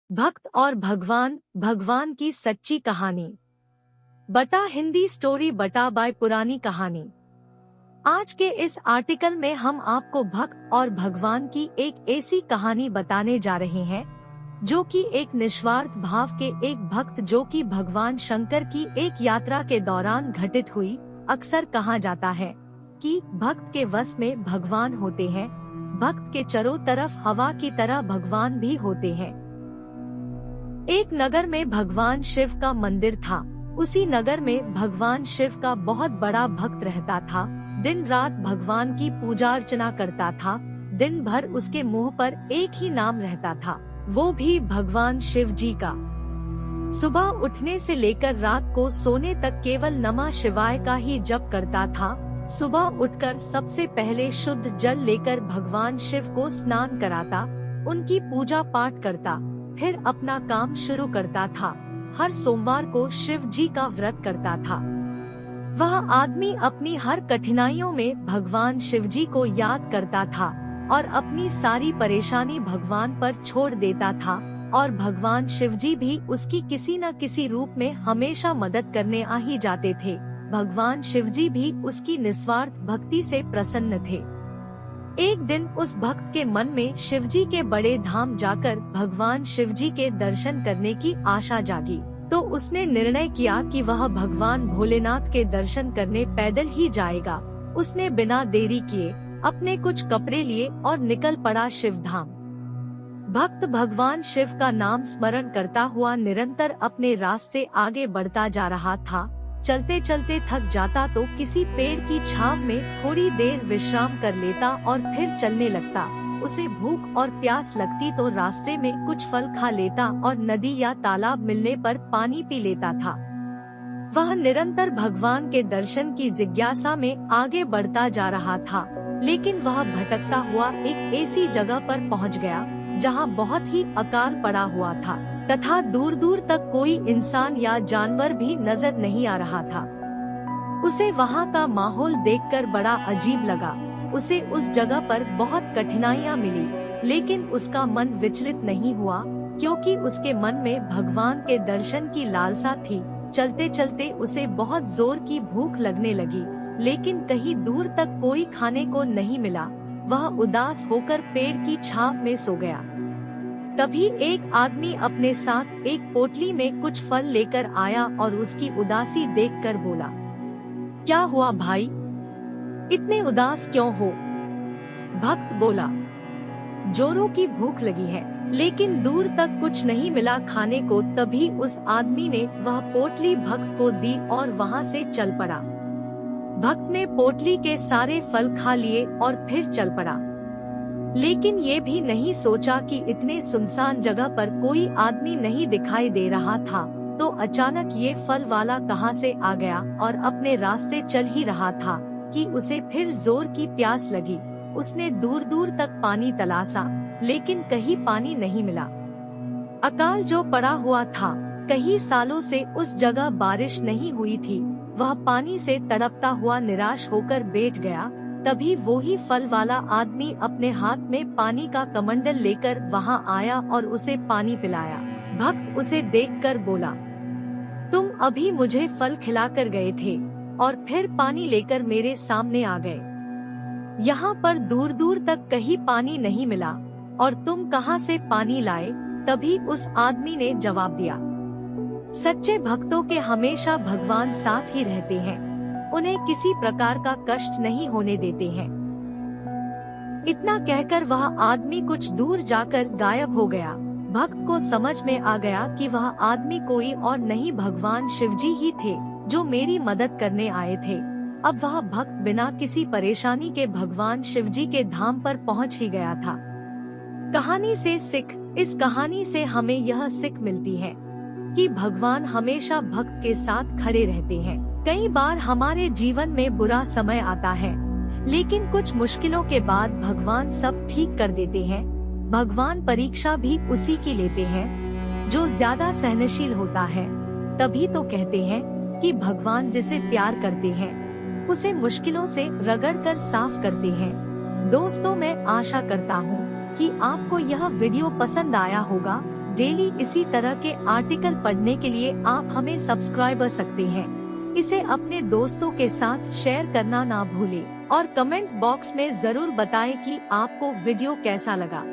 भक्त और भगवान, भगवान की सच्ची कहानी। बटा हिंदी स्टोरी बटा बाय पुरानी कहानी। आज के इस आर्टिकल में हम आपको भक्त और भगवान की एक ऐसी कहानी बताने जा रहे हैं जो कि एक निस्वार्थ भाव के एक भक्त जो कि भगवान शंकर की एक यात्रा के दौरान घटित हुई। अक्सर कहा जाता है कि भक्त के वश में भगवान होते हैं, भक्त के चारों तरफ हवा की तरह भगवान भी होते हैं। एक नगर में भगवान शिव का मंदिर था। उसी नगर में भगवान शिव का बहुत बड़ा भक्त रहता था। दिन रात भगवान की पूजा अर्चना करता था। दिन भर उसके मुंह पर एक ही नाम रहता था, वो भी भगवान शिव जी का। सुबह उठने से लेकर रात को सोने तक केवल नमः शिवाय का ही जप करता था। सुबह उठकर सबसे पहले शुद्ध जल लेकर भगवान शिव को स्नान कराता, उनकी पूजा पाठ करता, फिर अपना काम शुरू करता था। हर सोमवार को शिव जी का व्रत करता था। वह आदमी अपनी हर कठिनाइयों में भगवान शिव जी को याद करता था और अपनी सारी परेशानी भगवान पर छोड़ देता था, और भगवान शिव जी भी उसकी किसी न किसी रूप में हमेशा मदद करने आ ही जाते थे। भगवान शिव जी भी उसकी निस्वार्थ भक्ति से प्रसन्न थे। एक दिन उस भक्त के मन में शिवजी के बड़े धाम जाकर भगवान शिवजी के दर्शन करने की आशा जागी, तो उसने निर्णय किया कि वह भगवान भोलेनाथ के दर्शन करने पैदल ही जाएगा। उसने बिना देरी किए अपने कुछ कपड़े लिए और निकल पड़ा शिव धाम। भक्त भगवान शिव का नाम स्मरण करता हुआ निरंतर अपने रास्ते आगे बढ़ता जा रहा था। चलते चलते थक जाता तो किसी पेड़ की छांव में थोड़ी देर विश्राम कर लेता और फिर चलने लगता। उसे भूख और प्यास लगती तो रास्ते में कुछ फल खा लेता और नदी या तालाब मिलने पर पानी पी लेता था। वह निरंतर भगवान के दर्शन की जिज्ञासा में आगे बढ़ता जा रहा था, लेकिन वह भटकता हुआ एक ऐसी जगह पर पहुंच गया जहां बहुत ही अकाल पड़ा हुआ था तथा दूर दूर तक कोई इंसान या जानवर भी नजर नहीं आ रहा था। उसे वहां का माहौल देखकर बड़ा अजीब लगा। उसे उस जगह पर बहुत कठिनाइयां मिली, लेकिन उसका मन विचलित नहीं हुआ, क्योंकि उसके मन में भगवान के दर्शन की लालसा थी। चलते चलते उसे बहुत जोर की भूख लगने लगी, लेकिन कहीं दूर तक कोई खाने को नहीं मिला। वह उदास होकर पेड़ की छांव में सो गया। तभी एक आदमी अपने साथ एक पोटली में कुछ फल लेकर आया और उसकी उदासी देखकर बोला, क्या हुआ भाई, इतने उदास क्यों हो? भक्त बोला, जोरों की भूख लगी है, लेकिन दूर तक कुछ नहीं मिला खाने को। तभी उस आदमी ने वह पोटली भक्त को दी और वहां से चल पड़ा। भक्त ने पोटली के सारे फल खा लिए और फिर चल पड़ा, लेकिन ये भी नहीं सोचा कि इतने सुनसान जगह पर कोई आदमी नहीं दिखाई दे रहा था, तो अचानक ये फल वाला कहां से आ गया और अपने रास्ते चल ही रहा था कि उसे फिर जोर की प्यास लगी। उसने दूर दूर तक पानी तलाशा, लेकिन कहीं पानी नहीं मिला। अकाल जो पड़ा हुआ था, कई सालों से उस जगह बारिश नहीं हुई थी। वह पानी से तड़पता हुआ निराश होकर बैठ गया। तभी वो ही फल वाला आदमी अपने हाथ में पानी का कमंडल लेकर वहां आया और उसे पानी पिलाया। भक्त उसे देखकर बोला, तुम अभी मुझे फल खिलाकर गए थे और फिर पानी लेकर मेरे सामने आ गए। यहाँ पर दूर दूर तक कहीं पानी नहीं मिला और तुम कहाँ से पानी लाए? तभी उस आदमी ने जवाब दिया, सच्चे भक्तों के हमेशा भगवान साथ ही रहते हैं, उन्हें किसी प्रकार का कष्ट नहीं होने देते हैं। इतना कहकर वह आदमी कुछ दूर जाकर गायब हो गया। भक्त को समझ में आ गया कि वह आदमी कोई और नहीं भगवान शिवजी ही थे जो मेरी मदद करने आए थे। अब वह भक्त बिना किसी परेशानी के भगवान शिवजी के धाम पर पहुंच ही गया था। कहानी से सीख। इस कहानी से हमें यह सीख मिलती है कि भगवान हमेशा भक्त के साथ खड़े रहते हैं। कई बार हमारे जीवन में बुरा समय आता है, लेकिन कुछ मुश्किलों के बाद भगवान सब ठीक कर देते हैं। भगवान परीक्षा भी उसी की लेते हैं जो ज्यादा सहनशील होता है। तभी तो कहते हैं कि भगवान जिसे प्यार करते हैं उसे मुश्किलों से रगड़कर साफ करते हैं। दोस्तों, मैं आशा करता हूँ कि आपको यह वीडियो पसंद आया होगा। डेली इसी तरह के आर्टिकल पढ़ने के लिए आप हमें सब्सक्राइब कर सकते हैं। इसे अपने दोस्तों के साथ शेयर करना ना भूलें और कमेंट बॉक्स में जरूर बताएं कि आपको वीडियो कैसा लगा।